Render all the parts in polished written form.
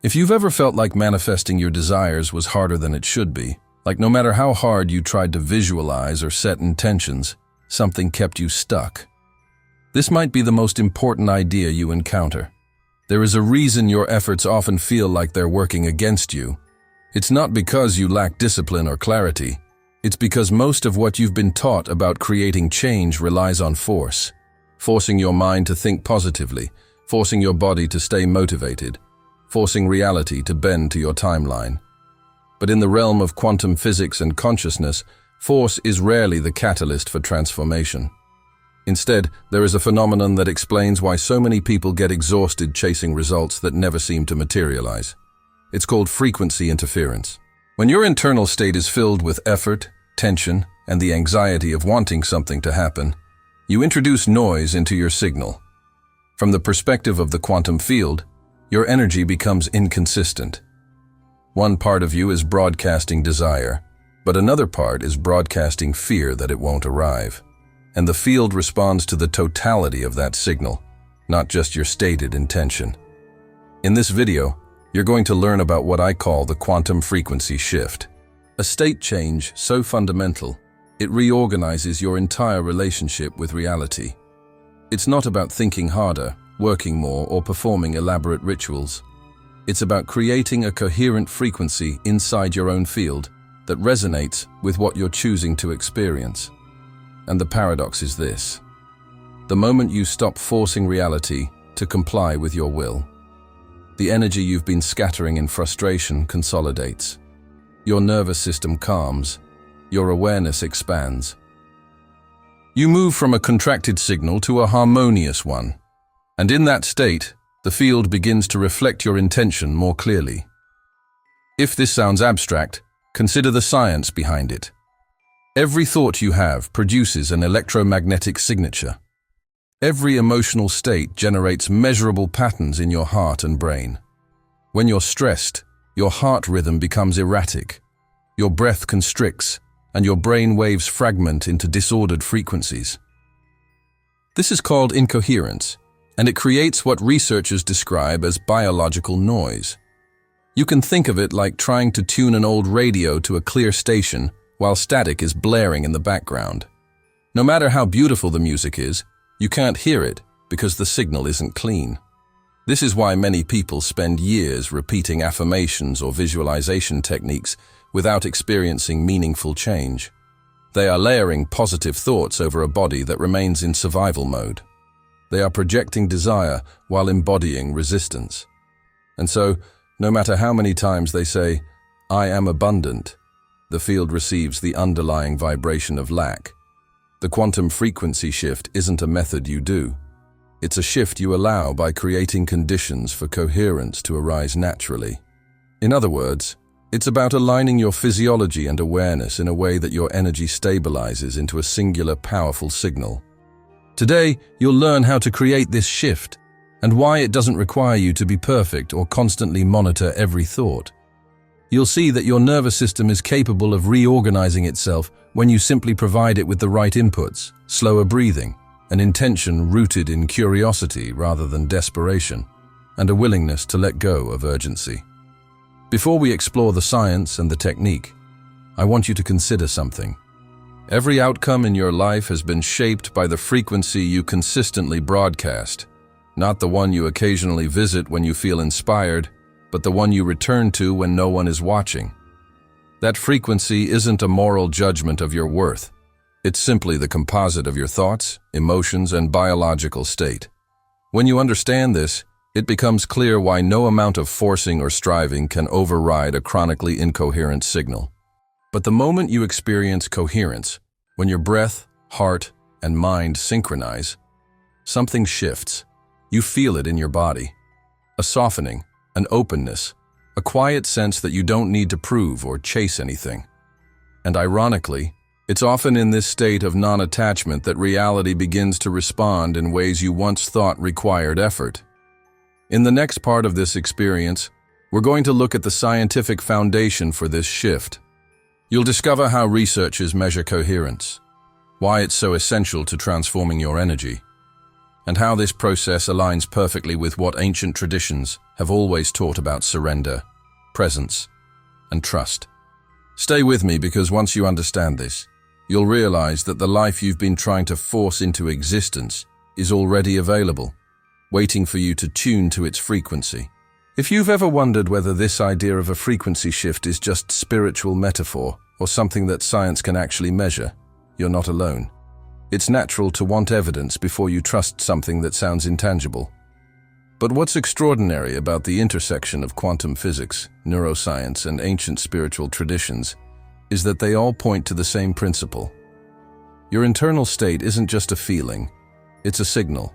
If you've ever felt like manifesting your desires was harder than it should be, like no matter how hard you tried to visualize or set intentions, something kept you stuck. This might be the most important idea you encounter. There is a reason your efforts often feel like they're working against you. It's not because you lack discipline or clarity. It's because most of what you've been taught about creating change relies on force. Forcing your mind to think positively, forcing your body to stay motivated, forcing reality to bend to your timeline. But in the realm of quantum physics and consciousness, force is rarely the catalyst for transformation. Instead, there is a phenomenon that explains why so many people get exhausted chasing results that never seem to materialize. It's called frequency interference. When your internal state is filled with effort, tension, and the anxiety of wanting something to happen, you introduce noise into your signal. From the perspective of the quantum field, your energy becomes inconsistent. One part of you is broadcasting desire, but another part is broadcasting fear that it won't arrive. And the field responds to the totality of that signal, not just your stated intention. In this video, you're going to learn about what I call the quantum frequency shift. A state change so fundamental, it reorganizes your entire relationship with reality. It's not about thinking harder, working more, or performing elaborate rituals. It's about creating a coherent frequency inside your own field that resonates with what you're choosing to experience. And the paradox is this: the moment you stop forcing reality to comply with your will, the energy you've been scattering in frustration consolidates. Your nervous system calms, your awareness expands. You move from a contracted signal to a harmonious one. And in that state, the field begins to reflect your intention more clearly. If this sounds abstract, consider the science behind it. Every thought you have produces an electromagnetic signature. Every emotional state generates measurable patterns in your heart and brain. When you're stressed, your heart rhythm becomes erratic. Your breath constricts, and your brain waves fragment into disordered frequencies. This is called incoherence, and it creates what researchers describe as biological noise. You can think of it like trying to tune an old radio to a clear station while static is blaring in the background. No matter how beautiful the music is, you can't hear it because the signal isn't clean. This is why many people spend years repeating affirmations or visualization techniques without experiencing meaningful change. They are layering positive thoughts over a body that remains in survival mode. They are projecting desire while embodying resistance. And so, no matter how many times they say, "I am abundant," the field receives the underlying vibration of lack. The quantum frequency shift isn't a method you do. It's a shift you allow by creating conditions for coherence to arise naturally. In other words, it's about aligning your physiology and awareness in a way that your energy stabilizes into a singular, powerful signal. Today, you'll learn how to create this shift and why it doesn't require you to be perfect or constantly monitor every thought. You'll see that your nervous system is capable of reorganizing itself when you simply provide it with the right inputs, slower breathing, an intention rooted in curiosity rather than desperation, and a willingness to let go of urgency. Before we explore the science and the technique, I want you to consider something. Every outcome in your life has been shaped by the frequency you consistently broadcast, not the one you occasionally visit when you feel inspired, but the one you return to when no one is watching. That frequency isn't a moral judgment of your worth. It's simply the composite of your thoughts, emotions, and biological state. When you understand this, it becomes clear why no amount of forcing or striving can override a chronically incoherent signal. But the moment you experience coherence, when your breath, heart, and mind synchronize, something shifts. You feel it in your body. A softening, an openness, a quiet sense that you don't need to prove or chase anything. And ironically, it's often in this state of non-attachment that reality begins to respond in ways you once thought required effort. In the next part of this experience, we're going to look at the scientific foundation for this shift. You'll discover how researchers measure coherence, why it's so essential to transforming your energy, and how this process aligns perfectly with what ancient traditions have always taught about surrender, presence, and trust. Stay with me, because once you understand this, you'll realize that the life you've been trying to force into existence is already available, waiting for you to tune to its frequency. If you've ever wondered whether this idea of a frequency shift is just spiritual metaphor or something that science can actually measure, you're not alone. It's natural to want evidence before you trust something that sounds intangible. But what's extraordinary about the intersection of quantum physics, neuroscience, and ancient spiritual traditions is that they all point to the same principle. Your internal state isn't just a feeling, it's a signal.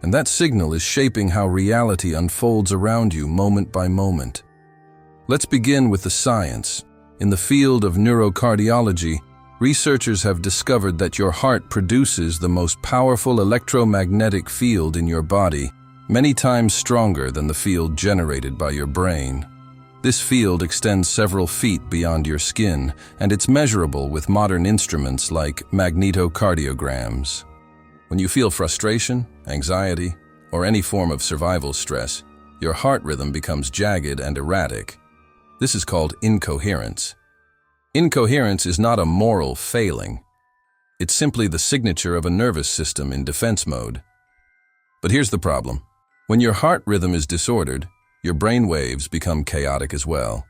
And that signal is shaping how reality unfolds around you moment by moment. Let's begin with the science. In the field of neurocardiology, researchers have discovered that your heart produces the most powerful electromagnetic field in your body, many times stronger than the field generated by your brain. This field extends several feet beyond your skin, and it's measurable with modern instruments like magnetocardiograms. When you feel frustration, anxiety, or any form of survival stress, your heart rhythm becomes jagged and erratic. This is called incoherence. Incoherence is not a moral failing. It's simply the signature of a nervous system in defense mode. But here's the problem. When your heart rhythm is disordered, your brain waves become chaotic as well.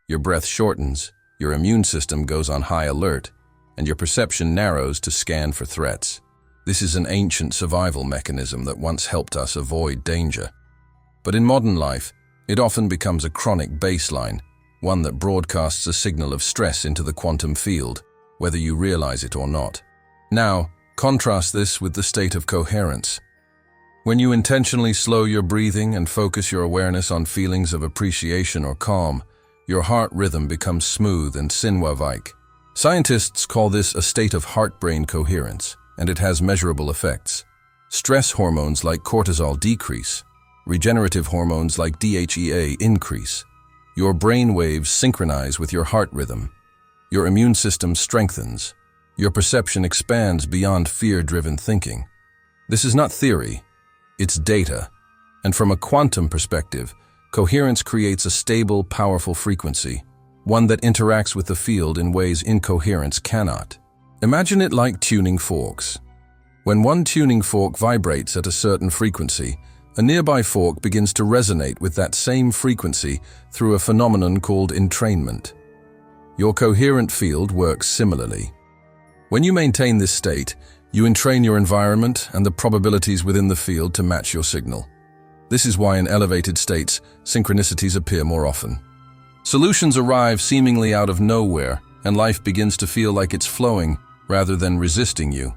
Your breath shortens, your immune system goes on high alert, and your perception narrows to scan for threats. This is an ancient survival mechanism that once helped us avoid danger. But in modern life, it often becomes a chronic baseline, one that broadcasts a signal of stress into the quantum field, whether you realize it or not. Now, contrast this with the state of coherence. When you intentionally slow your breathing and focus your awareness on feelings of appreciation or calm, your heart rhythm becomes smooth and sinuous-like. Scientists call this a state of heart-brain coherence, and it has measurable effects. Stress hormones like cortisol decrease. Regenerative hormones like DHEA increase. Your brain waves synchronize with your heart rhythm. Your immune system strengthens. Your perception expands beyond fear-driven thinking. This is not theory, it's data. And from a quantum perspective, coherence creates a stable, powerful frequency, one that interacts with the field in ways incoherence cannot. Imagine it like tuning forks. When one tuning fork vibrates at a certain frequency, a nearby fork begins to resonate with that same frequency through a phenomenon called entrainment. Your coherent field works similarly. When you maintain this state, you entrain your environment and the probabilities within the field to match your signal. This is why in elevated states, synchronicities appear more often. Solutions arrive seemingly out of nowhere, and life begins to feel like it's flowing rather than resisting you.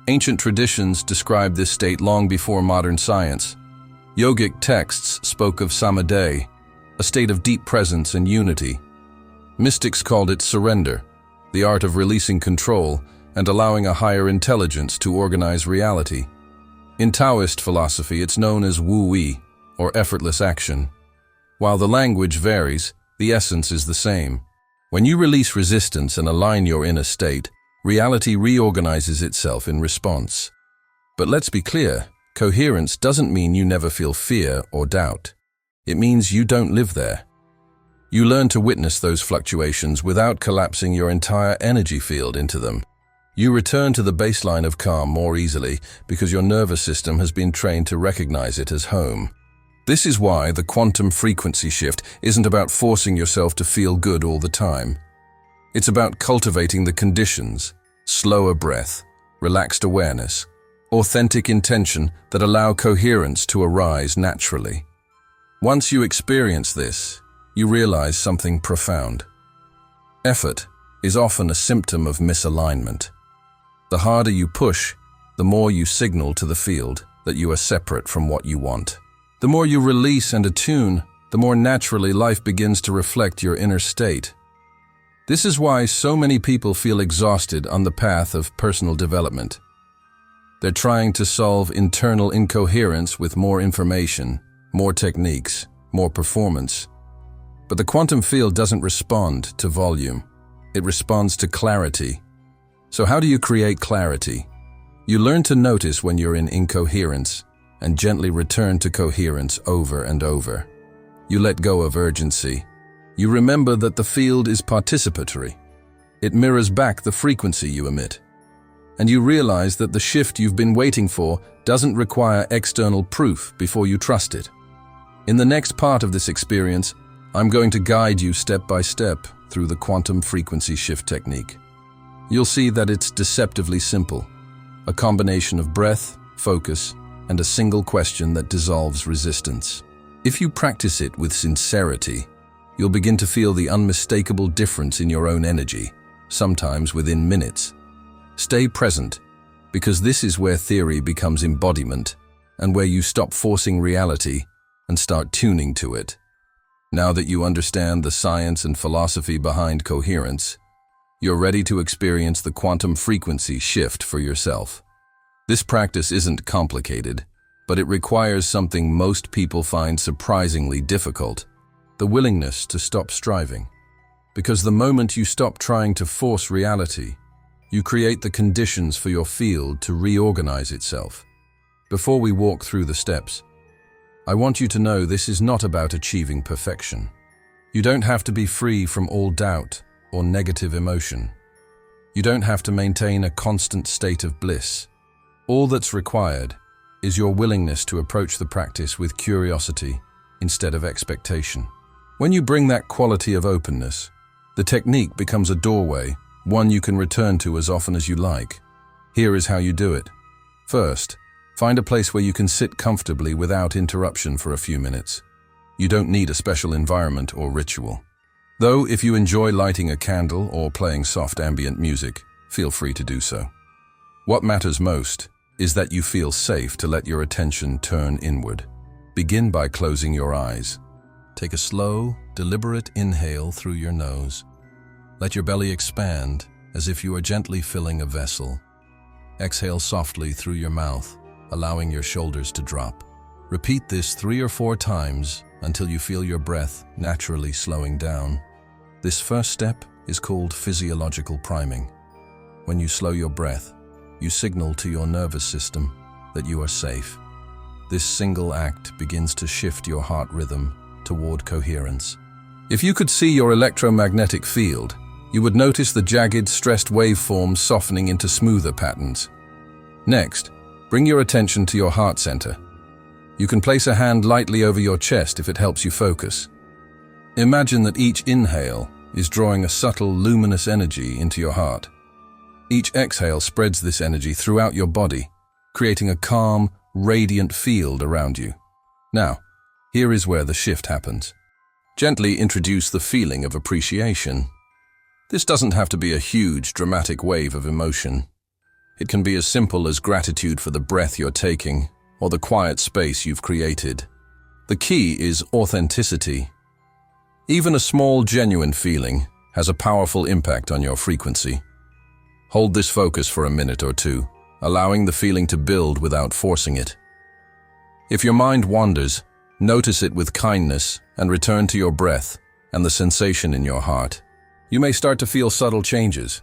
Ancient traditions described this state long before modern science. Yogic texts spoke of samadhi, a state of deep presence and unity. Mystics called it surrender, the art of releasing control and allowing a higher intelligence to organize reality. In Taoist philosophy, it's known as wu-wei, or effortless action. While the language varies, the essence is the same. When you release resistance and align your inner state, reality reorganizes itself in response. But let's be clear, coherence doesn't mean you never feel fear or doubt. It means you don't live there. You learn to witness those fluctuations without collapsing your entire energy field into them. You return to the baseline of calm more easily because your nervous system has been trained to recognize it as home. This is why the quantum frequency shift isn't about forcing yourself to feel good all the time. It's about cultivating the conditions, slower breath, relaxed awareness, authentic intention that allow coherence to arise naturally. Once you experience this, you realize something profound. Effort is often a symptom of misalignment. The harder you push, the more you signal to the field that you are separate from what you want. The more you release and attune, the more naturally life begins to reflect your inner state. This is why so many people feel exhausted on the path of personal development. They're trying to solve internal incoherence with more information, more techniques, more performance. But the quantum field doesn't respond to volume. It responds to clarity. So how do you create clarity? You learn to notice when you're in incoherence and gently return to coherence over and over. You let go of urgency. You remember that the field is participatory. It mirrors back the frequency you emit. And you realize that the shift you've been waiting for doesn't require external proof before you trust it. In the next part of this experience, I'm going to guide you step by step through the quantum frequency shift technique. You'll see that it's deceptively simple, a combination of breath, focus, and a single question that dissolves resistance. If you practice it with sincerity, you'll begin to feel the unmistakable difference in your own energy, sometimes within minutes. Stay present, because this is where theory becomes embodiment and where you stop forcing reality and start tuning to it. Now that you understand the science and philosophy behind coherence, you're ready to experience the quantum frequency shift for yourself. This practice isn't complicated, but it requires something most people find surprisingly difficult: the willingness to stop striving. Because the moment you stop trying to force reality, you create the conditions for your field to reorganize itself. Before we walk through the steps, I want you to know this is not about achieving perfection. You don't have to be free from all doubt or negative emotion. You don't have to maintain a constant state of bliss. All that's required is your willingness to approach the practice with curiosity instead of expectation. When you bring that quality of openness, the technique becomes a doorway, one you can return to as often as you like. Here is how you do it. First, find a place where you can sit comfortably without interruption for a few minutes. You don't need a special environment or ritual. Though, if you enjoy lighting a candle or playing soft ambient music, feel free to do so. What matters most is that you feel safe to let your attention turn inward. Begin by closing your eyes. Take a slow, deliberate inhale through your nose. Let your belly expand as if you are gently filling a vessel. Exhale softly through your mouth, allowing your shoulders to drop. Repeat this 3 or 4 times until you feel your breath naturally slowing down. This first step is called physiological priming. When you slow your breath, you signal to your nervous system that you are safe. This single act begins to shift your heart rhythm toward coherence. If you could see your electromagnetic field, you would notice the jagged, stressed waveforms softening into smoother patterns. Next, bring your attention to your heart center. You can place a hand lightly over your chest if it helps you focus. Imagine that each inhale is drawing a subtle, luminous energy into your heart. Each exhale spreads this energy throughout your body, creating a calm, radiant field around you. Now, here is where the shift happens. Gently introduce the feeling of appreciation. This doesn't have to be a huge, dramatic wave of emotion. It can be as simple as gratitude for the breath you're taking or the quiet space you've created. The key is authenticity. Even a small, genuine feeling has a powerful impact on your frequency. Hold this focus for a minute or two, allowing the feeling to build without forcing it. If your mind wanders, notice it with kindness and return to your breath and the sensation in your heart. You may start to feel subtle changes,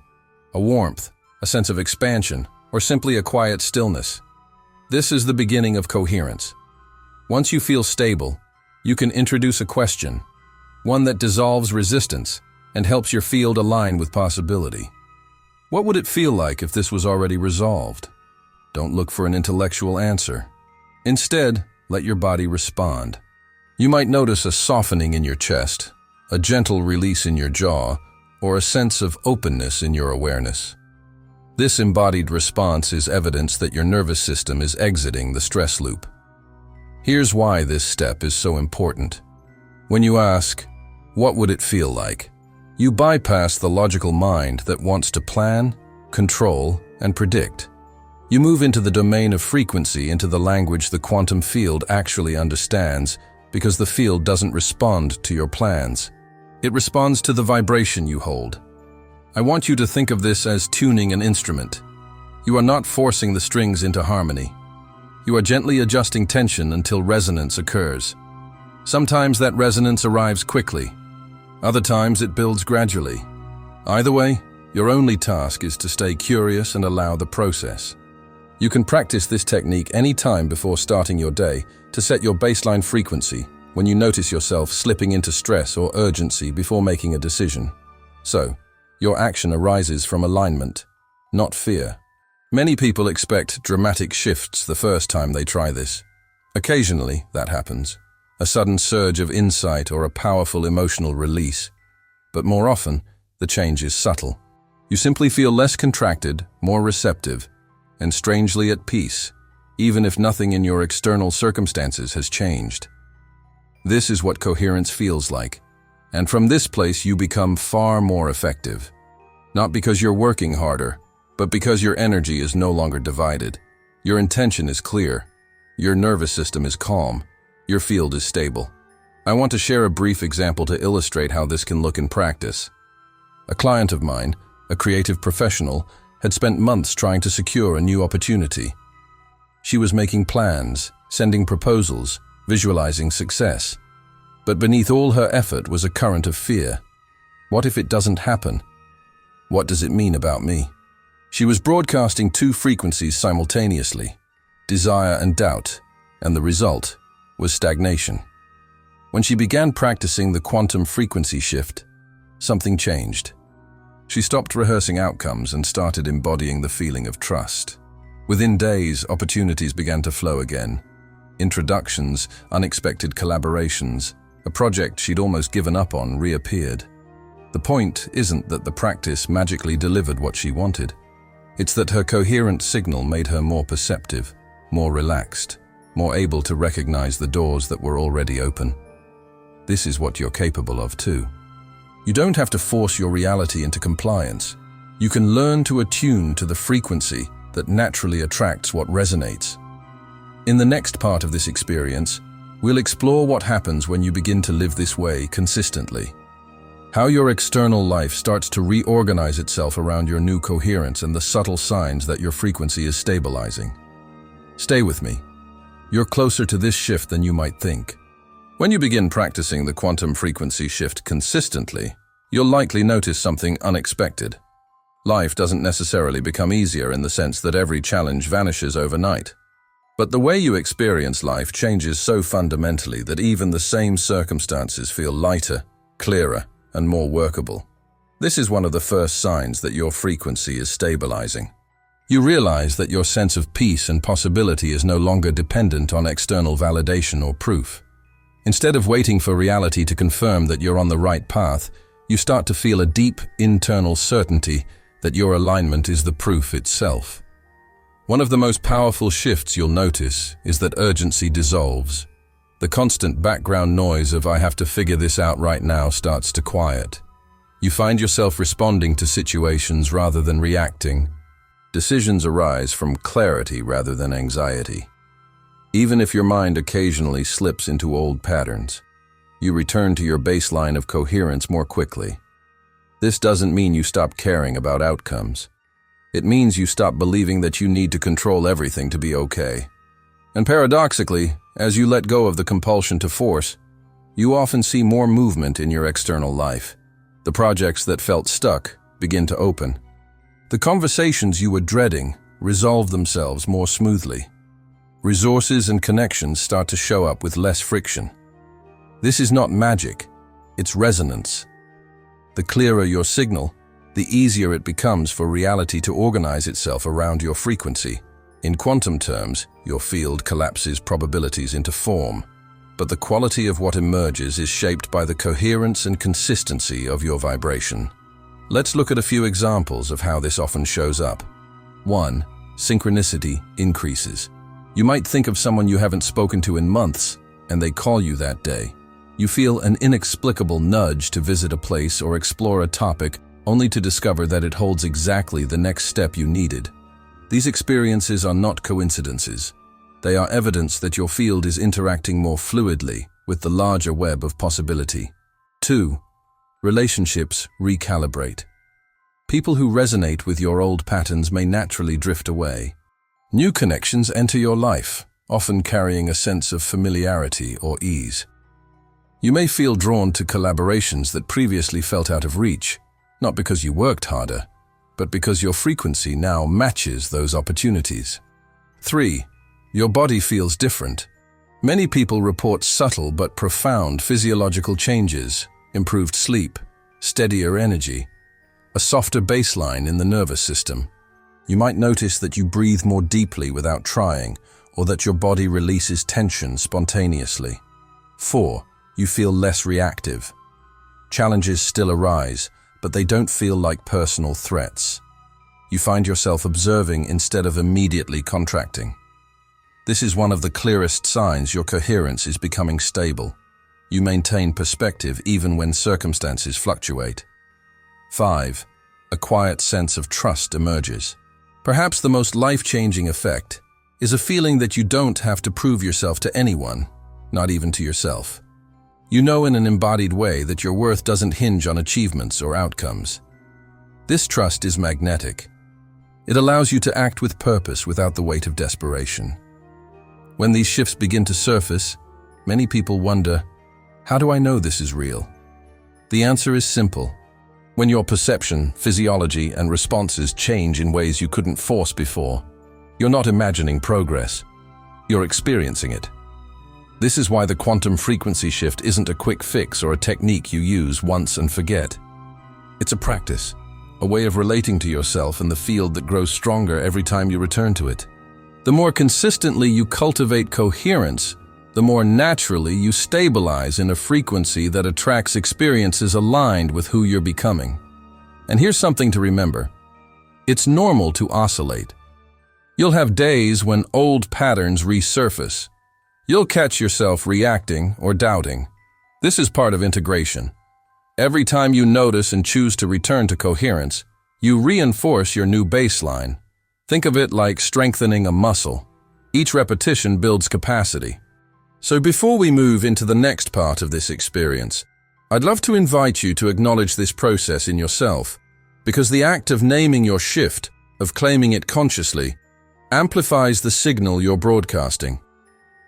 a warmth, a sense of expansion, or simply a quiet stillness. This is the beginning of coherence. Once you feel stable, you can introduce a question, one that dissolves resistance and helps your field align with possibility. What would it feel like if this was already resolved? Don't look for an intellectual answer. Instead, let your body respond. You might notice a softening in your chest, a gentle release in your jaw, or a sense of openness in your awareness. This embodied response is evidence that your nervous system is exiting the stress loop. Here's why this step is so important. When you ask, "What would it feel like?" you bypass the logical mind that wants to plan, control, and predict. You move into the domain of frequency, into the language the quantum field actually understands, because the field doesn't respond to your plans. It responds to the vibration you hold. I want you to think of this as tuning an instrument. You are not forcing the strings into harmony. You are gently adjusting tension until resonance occurs. Sometimes that resonance arrives quickly. Other times it builds gradually. Either way, your only task is to stay curious and allow the process. You can practice this technique any time before starting your day to set your baseline frequency when you notice yourself slipping into stress or urgency before making a decision. So, your action arises from alignment, not fear. Many people expect dramatic shifts the first time they try this. Occasionally, that happens. A sudden surge of insight or a powerful emotional release. But more often, the change is subtle. You simply feel less contracted, more receptive, and strangely at peace, even if nothing in your external circumstances has changed. This is what coherence feels like. And from this place, you become far more effective. Not because you're working harder, but because your energy is no longer divided. Your intention is clear. Your nervous system is calm. Your field is stable. I want to share a brief example to illustrate how this can look in practice. A client of mine, a creative professional, had spent months trying to secure a new opportunity. She was making plans, sending proposals, visualizing success. But beneath all her effort was a current of fear. What if it doesn't happen? What does it mean about me? She was broadcasting two frequencies simultaneously, desire and doubt, and the result was stagnation. When she began practicing the quantum frequency shift, something changed. She stopped rehearsing outcomes and started embodying the feeling of trust. Within days, opportunities began to flow again. Introductions, unexpected collaborations, a project she'd almost given up on reappeared. The point isn't that the practice magically delivered what she wanted. It's that her coherent signal made her more perceptive, more relaxed, more able to recognize the doors that were already open. This is what you're capable of too. You don't have to force your reality into compliance. You can learn to attune to the frequency that naturally attracts what resonates. In the next part of this experience, we'll explore what happens when you begin to live this way consistently. How your external life starts to reorganize itself around your new coherence and the subtle signs that your frequency is stabilizing. Stay with me. You're closer to this shift than you might think. When you begin practicing the quantum frequency shift consistently, you'll likely notice something unexpected. Life doesn't necessarily become easier in the sense that every challenge vanishes overnight. But the way you experience life changes so fundamentally that even the same circumstances feel lighter, clearer, and more workable. This is one of the first signs that your frequency is stabilizing. You realize that your sense of peace and possibility is no longer dependent on external validation or proof. Instead of waiting for reality to confirm that you're on the right path, you start to feel a deep internal certainty that your alignment is the proof itself. One of the most powerful shifts you'll notice is that urgency dissolves. The constant background noise of "I have to figure this out right now" starts to quiet. You find yourself responding to situations rather than reacting. Decisions arise from clarity rather than anxiety. Even if your mind occasionally slips into old patterns, you return to your baseline of coherence more quickly. This doesn't mean you stop caring about outcomes. It means you stop believing that you need to control everything to be okay. And paradoxically, as you let go of the compulsion to force, you often see more movement in your external life. The projects that felt stuck begin to open. The conversations you were dreading resolve themselves more smoothly. Resources and connections start to show up with less friction. This is not magic, it's resonance. The clearer your signal, the easier it becomes for reality to organize itself around your frequency. In quantum terms, your field collapses probabilities into form, but the quality of what emerges is shaped by the coherence and consistency of your vibration. Let's look at a few examples of how this often shows up. 1. Synchronicity increases. You might think of someone you haven't spoken to in months, and they call you that day. You feel an inexplicable nudge to visit a place or explore a topic, only to discover that it holds exactly the next step you needed. These experiences are not coincidences. They are evidence that your field is interacting more fluidly with the larger web of possibility. 2. Relationships recalibrate. People who resonate with your old patterns may naturally drift away. New connections enter your life, often carrying a sense of familiarity or ease. You may feel drawn to collaborations that previously felt out of reach, not because you worked harder, but because your frequency now matches those opportunities. 3. Your body feels different. Many people report subtle but profound physiological changes: improved sleep, steadier energy, a softer baseline in the nervous system. You might notice that you breathe more deeply without trying, or that your body releases tension spontaneously. 4. You feel less reactive. Challenges still arise, but they don't feel like personal threats. You find yourself observing instead of immediately contracting. This is one of the clearest signs your coherence is becoming stable. You maintain perspective even when circumstances fluctuate. 5. A quiet sense of trust emerges. Perhaps the most life-changing effect is a feeling that you don't have to prove yourself to anyone, not even to yourself. You know in an embodied way that your worth doesn't hinge on achievements or outcomes. This trust is magnetic. It allows you to act with purpose without the weight of desperation. When these shifts begin to surface, many people wonder, how do I know this is real? The answer is simple. When your perception, physiology, and responses change in ways you couldn't force before, you're not imagining progress. You're experiencing it. This is why the quantum frequency shift isn't a quick fix or a technique you use once and forget. It's a practice, a way of relating to yourself in the field that grows stronger every time you return to it. The more consistently you cultivate coherence, the more naturally you stabilize in a frequency that attracts experiences aligned with who you're becoming. And here's something to remember. It's normal to oscillate. You'll have days when old patterns resurface. You'll catch yourself reacting or doubting. This is part of integration. Every time you notice and choose to return to coherence, you reinforce your new baseline. Think of it like strengthening a muscle. Each repetition builds capacity. So before we move into the next part of this experience, I'd love to invite you to acknowledge this process in yourself, because the act of naming your shift, of claiming it consciously, amplifies the signal you're broadcasting.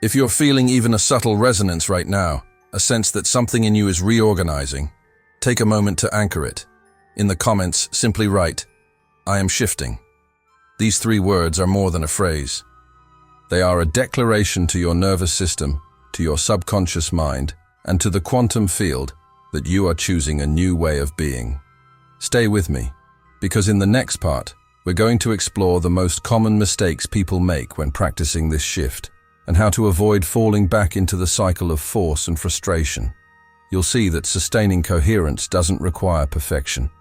If you're feeling even a subtle resonance right now, a sense that something in you is reorganizing, take a moment to anchor it. In the comments, simply write, "I am shifting." These 3 words are more than a phrase. They are a declaration to your nervous system, to your subconscious mind, and to the quantum field that you are choosing a new way of being. Stay with me, because in the next part, we're going to explore the most common mistakes people make when practicing this shift, and how to avoid falling back into the cycle of force and frustration. You'll see that sustaining coherence doesn't require perfection.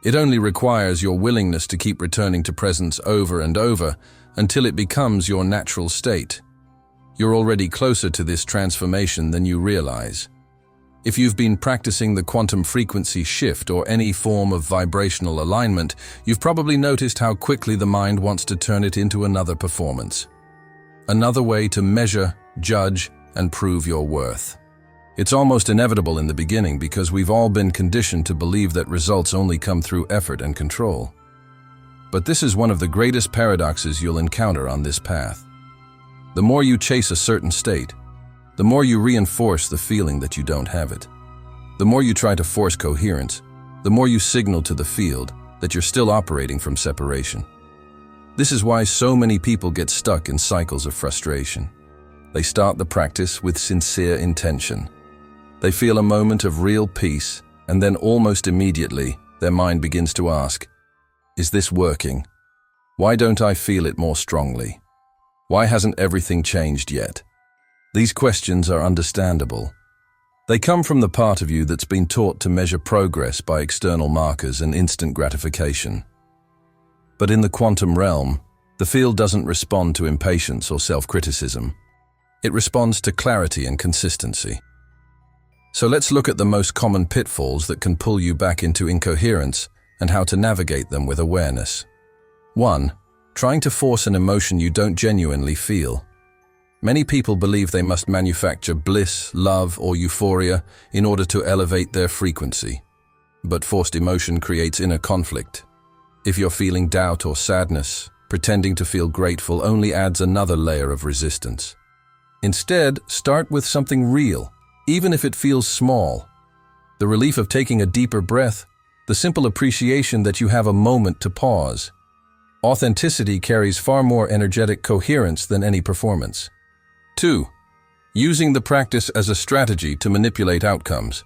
It only requires your willingness to keep returning to presence over and over until it becomes your natural state. You're already closer to this transformation than you realize. If you've been practicing the quantum frequency shift or any form of vibrational alignment, you've probably noticed how quickly the mind wants to turn it into another performance. Another way to measure, judge, and prove your worth. It's almost inevitable in the beginning because we've all been conditioned to believe that results only come through effort and control. But this is one of the greatest paradoxes you'll encounter on this path. The more you chase a certain state, the more you reinforce the feeling that you don't have it. The more you try to force coherence, the more you signal to the field that you're still operating from separation. This is why so many people get stuck in cycles of frustration. They start the practice with sincere intention. They feel a moment of real peace, and then almost immediately, their mind begins to ask, "Is this working? Why don't I feel it more strongly? Why hasn't everything changed yet?" These questions are understandable. They come from the part of you that's been taught to measure progress by external markers and instant gratification. But in the quantum realm, the field doesn't respond to impatience or self-criticism. It responds to clarity and consistency. So let's look at the most common pitfalls that can pull you back into incoherence and how to navigate them with awareness. 1. Trying to force an emotion you don't genuinely feel. Many people believe they must manufacture bliss, love, or euphoria in order to elevate their frequency. But forced emotion creates inner conflict. If you're feeling doubt or sadness, pretending to feel grateful only adds another layer of resistance. Instead, start with something real, even if it feels small. The relief of taking a deeper breath, the simple appreciation that you have a moment to pause. Authenticity carries far more energetic coherence than any performance. 2. Using the practice as a strategy to manipulate outcomes.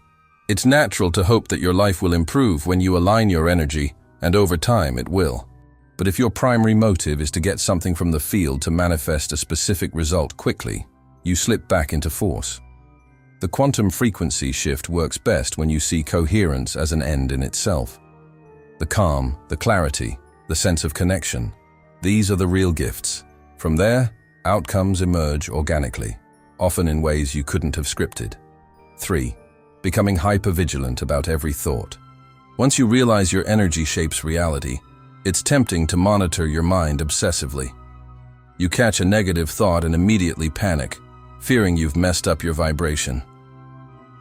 It's natural to hope that your life will improve when you align your energy, and over time it will. But if your primary motive is to get something from the field to manifest a specific result quickly, you slip back into force. The quantum frequency shift works best when you see coherence as an end in itself. The calm, the clarity, the sense of connection. These are the real gifts. From there, outcomes emerge organically, often in ways you couldn't have scripted. 3. Becoming hypervigilant about every thought. Once you realize your energy shapes reality, it's tempting to monitor your mind obsessively. You catch a negative thought and immediately panic, fearing you've messed up your vibration.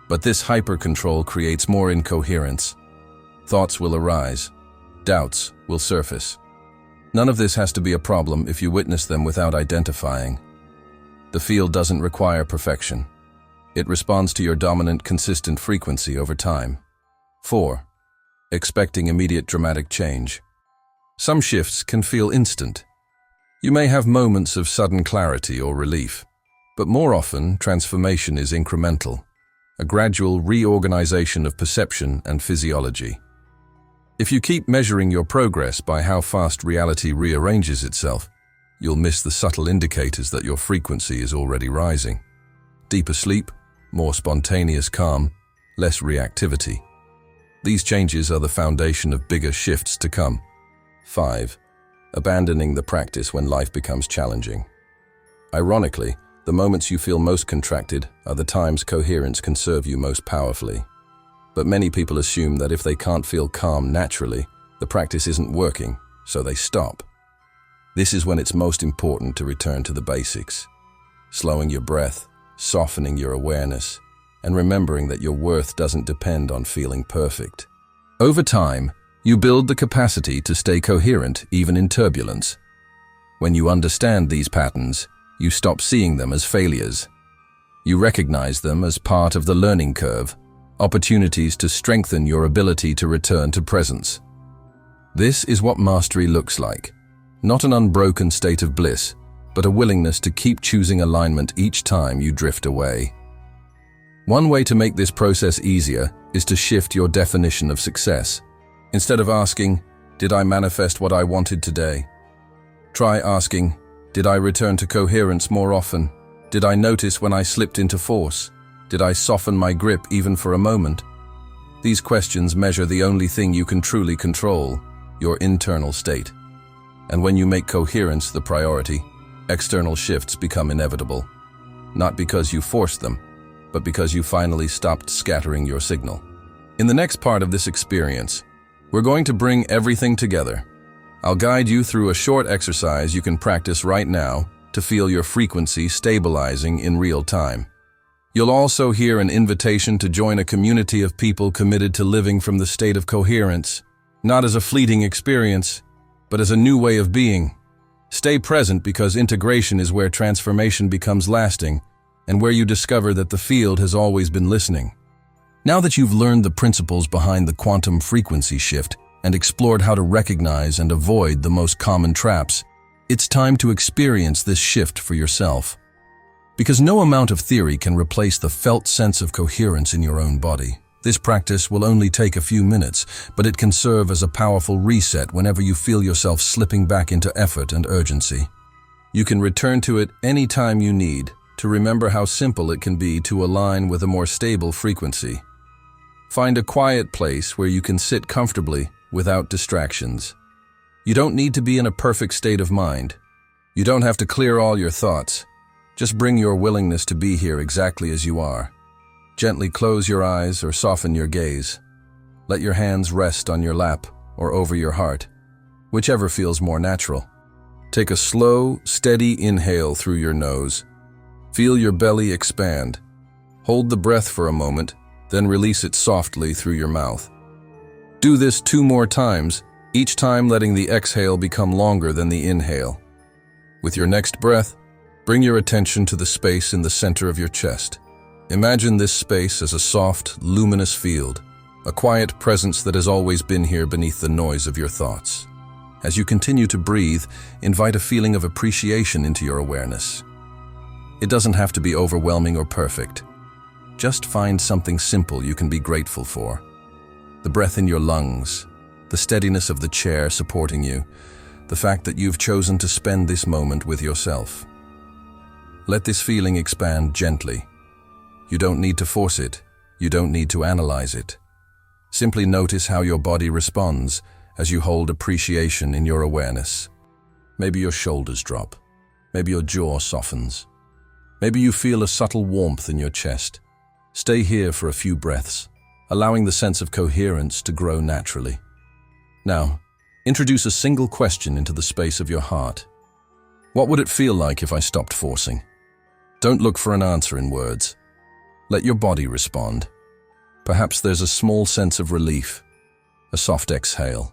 But this hyper-control creates more incoherence. Thoughts will arise. Doubts will surface. None of this has to be a problem if you witness them without identifying. The field doesn't require perfection. It responds to your dominant, consistent frequency over time. 4. Expecting immediate dramatic change. Some shifts can feel instant. You may have moments of sudden clarity or relief, but more often, transformation is incremental, a gradual reorganization of perception and physiology. If you keep measuring your progress by how fast reality rearranges itself, you'll miss the subtle indicators that your frequency is already rising. Deeper sleep, more spontaneous calm, less reactivity. These changes are the foundation of bigger shifts to come. 5. Abandoning the practice when life becomes challenging. Ironically, the moments you feel most contracted are the times coherence can serve you most powerfully. But many people assume that if they can't feel calm naturally, the practice isn't working, so they stop. This is when it's most important to return to the basics. Slowing your breath, softening your awareness, and remembering that your worth doesn't depend on feeling perfect. Over time, you build the capacity to stay coherent even in turbulence. When you understand these patterns, you stop seeing them as failures. You recognize them as part of the learning curve, opportunities to strengthen your ability to return to presence. This is what mastery looks like. Not an unbroken state of bliss, but a willingness to keep choosing alignment each time you drift away. One way to make this process easier is to shift your definition of success. Instead of asking, "Did I manifest what I wanted today?" Try asking, "Did I return to coherence more often? Did I notice when I slipped into force? Did I soften my grip even for a moment?" These questions measure the only thing you can truly control, your internal state. And when you make coherence the priority, external shifts become inevitable. Not because you forced them, but because you finally stopped scattering your signal. In the next part of this experience, we're going to bring everything together. I'll guide you through a short exercise you can practice right now to feel your frequency stabilizing in real time. You'll also hear an invitation to join a community of people committed to living from the state of coherence, not as a fleeting experience, but as a new way of being. Stay present because integration is where transformation becomes lasting and where you discover that the field has always been listening. Now that you've learned the principles behind the quantum frequency shift and explored how to recognize and avoid the most common traps, it's time to experience this shift for yourself. Because no amount of theory can replace the felt sense of coherence in your own body. This practice will only take a few minutes, but it can serve as a powerful reset whenever you feel yourself slipping back into effort and urgency. You can return to it any time you need to remember how simple it can be to align with a more stable frequency. Find a quiet place where you can sit comfortably without distractions. You don't need to be in a perfect state of mind. You don't have to clear all your thoughts. Just bring your willingness to be here exactly as you are. Gently close your eyes or soften your gaze. Let your hands rest on your lap or over your heart, whichever feels more natural. Take a slow, steady inhale through your nose. Feel your belly expand. Hold the breath for a moment, then release it softly through your mouth. Do this 2 more times, each time letting the exhale become longer than the inhale. With your next breath, bring your attention to the space in the center of your chest. Imagine this space as a soft, luminous field, a quiet presence that has always been here beneath the noise of your thoughts. As you continue to breathe, invite a feeling of appreciation into your awareness. It doesn't have to be overwhelming or perfect. Just find something simple you can be grateful for. The breath in your lungs, the steadiness of the chair supporting you, the fact that you've chosen to spend this moment with yourself. Let this feeling expand gently. You don't need to force it. You don't need to analyze it. Simply notice how your body responds as you hold appreciation in your awareness. Maybe your shoulders drop. Maybe your jaw softens. Maybe you feel a subtle warmth in your chest. Stay here for a few breaths, allowing the sense of coherence to grow naturally. Now, introduce a single question into the space of your heart. What would it feel like if I stopped forcing? Don't look for an answer in words. Let your body respond. Perhaps there's a small sense of relief, a soft exhale,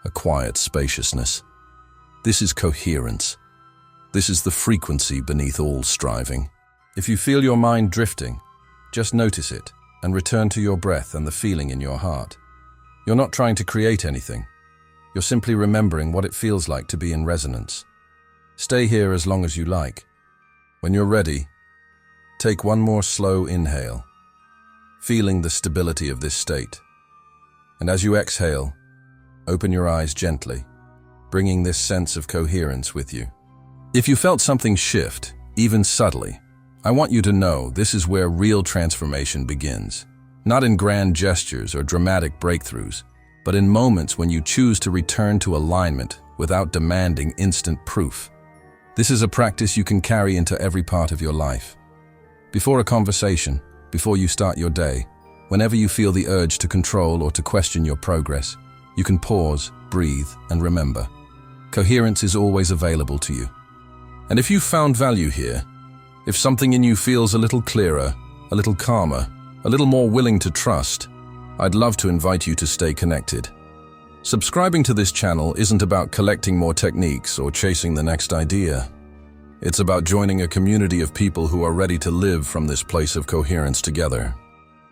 a quiet spaciousness. This is coherence. This is the frequency beneath all striving. If you feel your mind drifting, just notice it and return to your breath and the feeling in your heart. You're not trying to create anything. You're simply remembering what it feels like to be in resonance. Stay here as long as you like. When you're ready, take one more slow inhale, feeling the stability of this state. And as you exhale, open your eyes gently, bringing this sense of coherence with you. If you felt something shift, even subtly, I want you to know this is where real transformation begins. Not in grand gestures or dramatic breakthroughs, but in moments when you choose to return to alignment without demanding instant proof. This is a practice you can carry into every part of your life. Before a conversation, before you start your day, whenever you feel the urge to control or to question your progress, you can pause, breathe, and remember. Coherence is always available to you. And if you've found value here, if something in you feels a little clearer, a little calmer, a little more willing to trust, I'd love to invite you to stay connected. Subscribing to this channel isn't about collecting more techniques or chasing the next idea. It's about joining a community of people who are ready to live from this place of coherence together.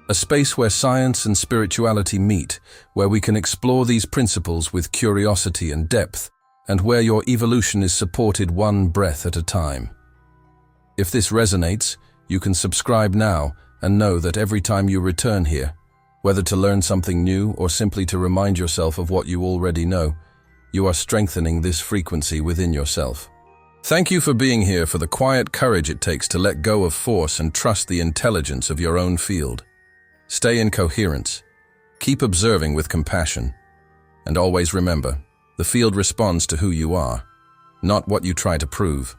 A space where science and spirituality meet, where we can explore these principles with curiosity and depth, and where your evolution is supported one breath at a time. If this resonates, you can subscribe now and know that every time you return here, whether to learn something new or simply to remind yourself of what you already know, you are strengthening this frequency within yourself. Thank you for being here, for the quiet courage it takes to let go of force and trust the intelligence of your own field. Stay in coherence, keep observing with compassion, and always remember, the field responds to who you are, not what you try to prove.